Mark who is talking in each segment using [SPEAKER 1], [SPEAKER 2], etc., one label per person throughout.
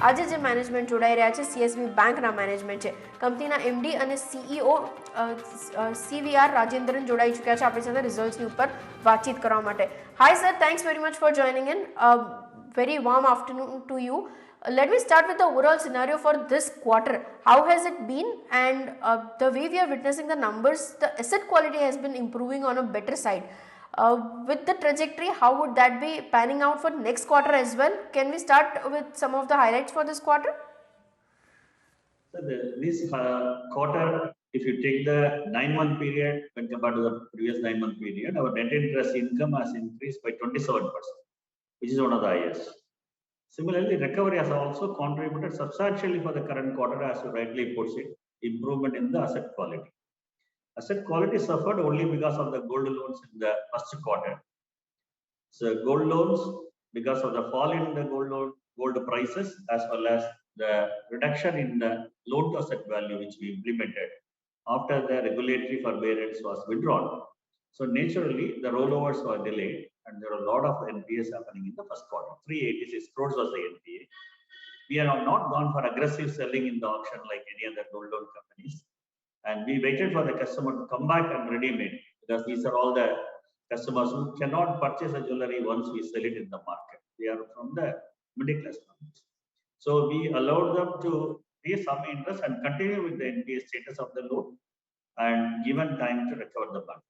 [SPEAKER 1] આજે જે મેનેજમેન્ટ જોડાઈ રહ્યા છે CSB બેંકના મેનેજમેન્ટ છે, કંપનીના MD અને CEO CVR રાજેન્દ્રન જોડાઈ ચૂક્યા છે આપણી સાથે રિઝલ્ટ્સની ઉપર વાતચીત કરવા માટે. Hi sir, thanks very much for joining in. Very warm afternoon to you. Let me start with the overall scenario for this quarter. How has it been? And the way we are witnessing the numbers, the asset quality has been improving on a better side. With the trajectory, how would that be panning out for next quarter as well? Can we start with some of the highlights for this quarter?
[SPEAKER 2] So this quarter, if you take the 9-month period when compared to the previous 9-month period, our net interest income has increased by 27%, which is one of the highest. Similarly, recovery has also contributed substantially for the current quarter, as you rightly puts it, improvement in the asset quality. Asset quality suffered only because of the gold loans in the first quarter. So gold loans, because of the fall in the gold prices, as well as the reduction in the loan to asset value which we implemented after the regulatory forbearance was withdrawn. So naturally, the rollovers were delayed and there are a lot of NPAs happening in the first quarter. 386 crores was the NPA. We have not gone for aggressive selling in the auction like any other gold loan companies. And we waited for the customer to come back and redeem it, because these are all the customers who cannot purchase a jewelry once we sell it in the market. We are from the middle class families. So we allowed them to pay some interest and continue with the NPA status of the loan and given time to recover the money.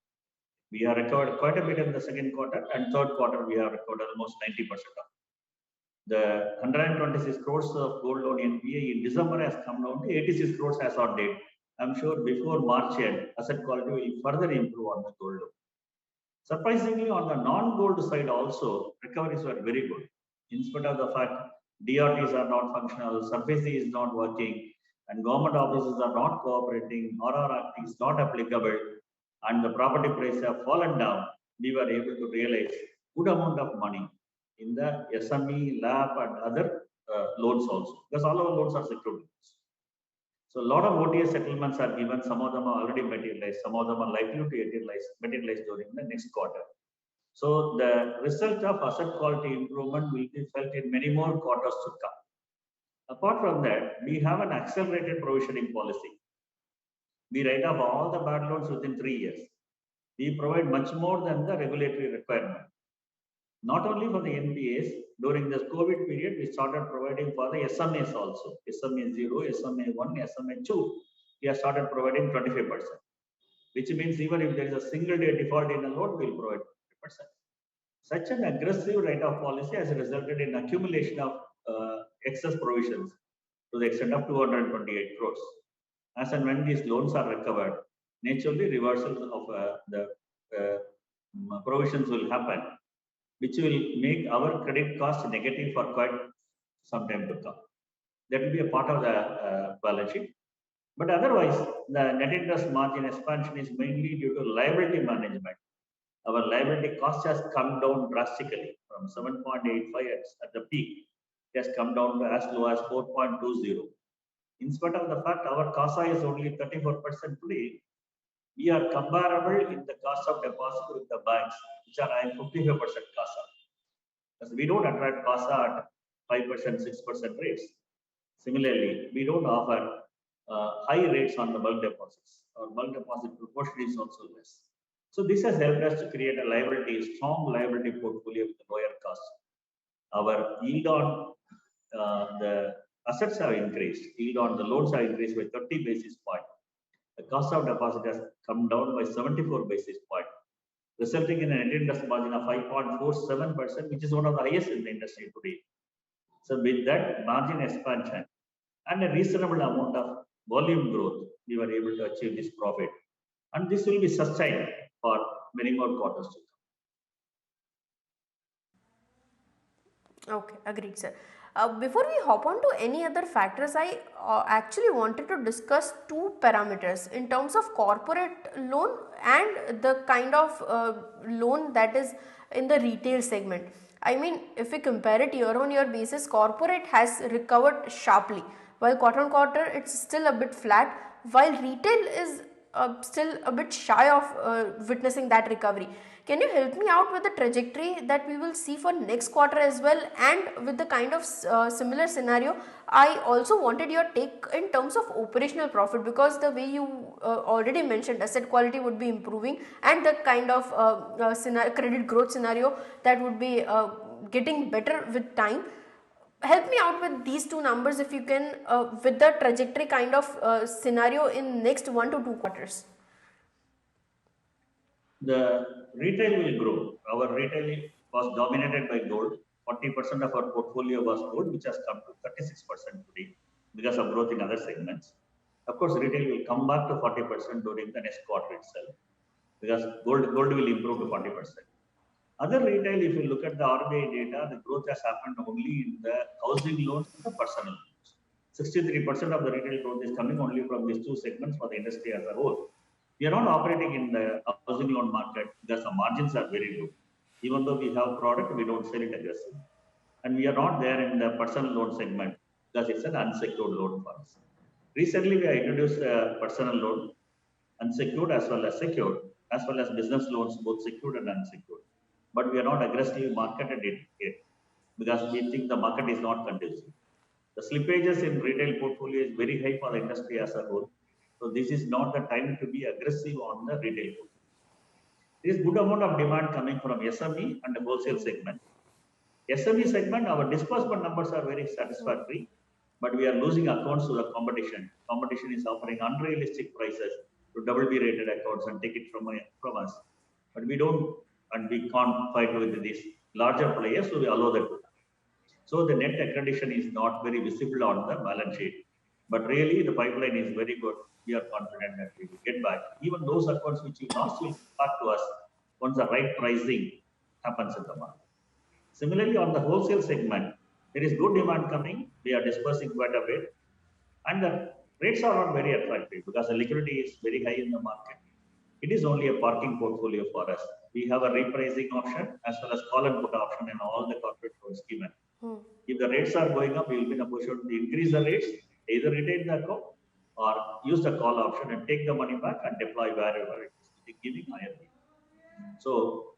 [SPEAKER 2] We have recovered quite a bit in the second quarter, and third quarter we have recovered almost 90% of it. The 126 crores of gold loan NPA in December has come down to 86 crores as on date. I'm sure before March end, asset quality will further improve on the gold loan. Surprisingly, on the non-gold side also, recoveries were very good. In spite of the fact DRTs are not functional, SARFAESI is not working, and government offices are not cooperating, RR Act is not applicable, and the property prices have fallen down, we were able to realize good amount of money in the SME, LAP, and other loans also, because all our loans are secured loans. So a lot of OTA settlements are given. Some of them are already materialized. Some of them are likely to materialize during the next quarter. So the result of asset quality improvement will be felt in many more quarters to come. Apart from that, we have an accelerated provisioning policy. We write off all the bad loans within 3 years. We provide much more than the regulatory requirement. Not only for the NPAs, during this COVID period, we started providing for the SMAs also. SMA 0, SMA 1, SMA 2. We have started providing 25%, which means even if there is a single day default in a loan, we will provide 20%. Such an aggressive write-off policy has resulted in accumulation of excess provisions to the extent of 228 crores. As and when these loans are recovered, naturally reversals of the provisions will happen, which will make our credit cost negative for quite some time to come. That will be a part of the balance sheet. But otherwise, the net interest margin expansion is mainly due to liability management. Our liability cost has come down drastically from 7.85 at the peak. It has come down to as low as 4.20. In spite of the fact our CASA is only 34% today, we are comparable in the cost of deposit with the banks, which are having 55% CASA. Because we don't attract CASA at 5%, 6% rates. Similarly, we don't offer high rates on the bulk deposits. Our bulk deposit proportion is also less. So this has helped us to create a strong liability portfolio with lower cost. Our yield on the assets have increased. Yield on the loans have increased by 30 basis points. The cost of deposit has come down by 74 basis points, resulting in a net interest margin of 5.47%, which is one of the highest in the industry today. So with that margin expansion and a reasonable amount of volume growth, we were able to achieve this profit. And this will be sustained for many more quarters to
[SPEAKER 1] come. Okay, agreed, sir. Before we hop on to any other factors, I actually wanted to discuss two parameters in terms of corporate loan and the kind of loan that is in the retail segment. I mean, if we compare it year on year basis, corporate has recovered sharply, while quarter on quarter it's still a bit flat, while retail is still a bit shy of witnessing that recovery. Can you help me out with the trajectory that we will see for next quarter as well, and with the kind of similar scenario, I also wanted your take in terms of operational profit, because the way you already mentioned asset quality would be improving, and the kind of credit growth scenario that would be getting better with time. Help me out with these two numbers if you can, with the trajectory kind of scenario in next 1 to 2 quarters.
[SPEAKER 2] The retail will grow. Our retail was dominated by gold. 40% of our portfolio was gold, which has come to 36% today because of growth in other segments. Of course, retail will come back to 40% during the next quarter itself, because gold will improve to 40%. Other retail, if you look at the RBI data, the growth has happened only in the housing loans and the personal loans. 63% of the retail growth is coming only from these two segments for the industry as a whole. We are not operating in the housing loan market because the margins are very low. Even though we have product, we don't sell it aggressively. And we are not there in the personal loan segment because it's an unsecured loan for us. Recently, we have introduced a personal loan, unsecured as well as secured, as well as business loans, both secured and unsecured. But we are not aggressively marketed it yet because we think the market is not conducive. The slippages in retail portfolio is very high for the industry as a whole. So this is not the time to be aggressive on the retail portfolio. There is good amount of demand coming from SME and the wholesale segment. SME segment, our disbursement numbers are very satisfactory, but we are losing accounts to the competition. Competition is offering unrealistic prices to double B rated accounts and take it from us. But we don't, and we can't fight with these larger players, so we allow that. So the net accreditation is not very visible on the balance sheet. But really, the pipeline is very good. We are confident that we will get back. Even those accounts which we lost will come back to us once the right pricing happens in the market. Similarly, on the wholesale segment, there is good demand coming. We are dispersing quite a bit. And the rates are not very attractive because the liquidity is very high in the market. It is only a parking portfolio for us. We have a repricing option as well as call and put option in all the corporate loan schemes. If the rates are going up, we will be in a position to increase the rates, either retain the account or use the call option and take the money back and deploy wherever it is, giving higher rate. So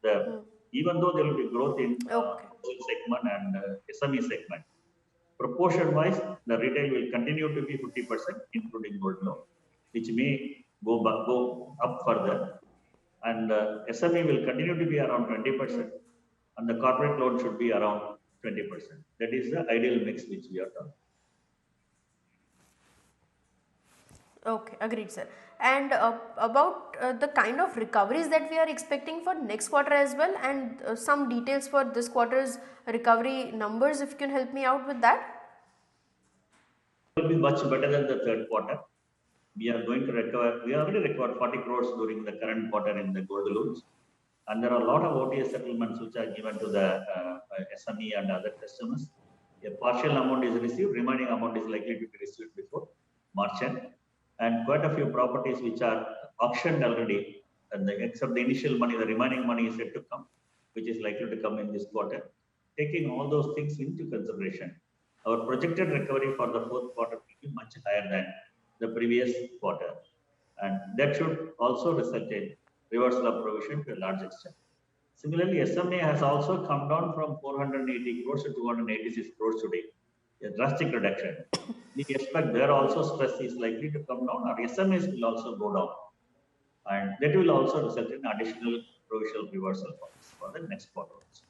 [SPEAKER 2] even though there will be growth in segment and SME segment, proportion wise, the retail will continue to be 50%, including gold loan, which may go up further. And SME will continue to be around 20%, and the corporate loan should be around 20%. That is the ideal mix which we are talking.
[SPEAKER 1] Okay, agreed, sir. And about the kind of recoveries that we are expecting for next quarter as well, and some details for this quarter's recovery numbers, if you can help me out with that.
[SPEAKER 2] It will be much better than the third quarter. We are going to recover. We already recovered 40 crores during the current quarter in the gold loans. And there are a lot of OTS settlements which are given to the SME and other customers. A partial amount is received, remaining amount is likely to be received before March end. And quite a few properties which are auctioned already, and except the initial money, the remaining money is yet to come, which is likely to come in this quarter. Taking all those things into consideration, our projected recovery for the fourth quarter will be much higher than the previous quarter. And that should also result in reversal of provision to a large extent. Similarly, SMA has also come down from 480 crores to 286 crores today, a drastic reduction. We expect there also stress is likely to come down, or SMAs will also go down. And that will also result in additional provisional reversal for the next quarter also.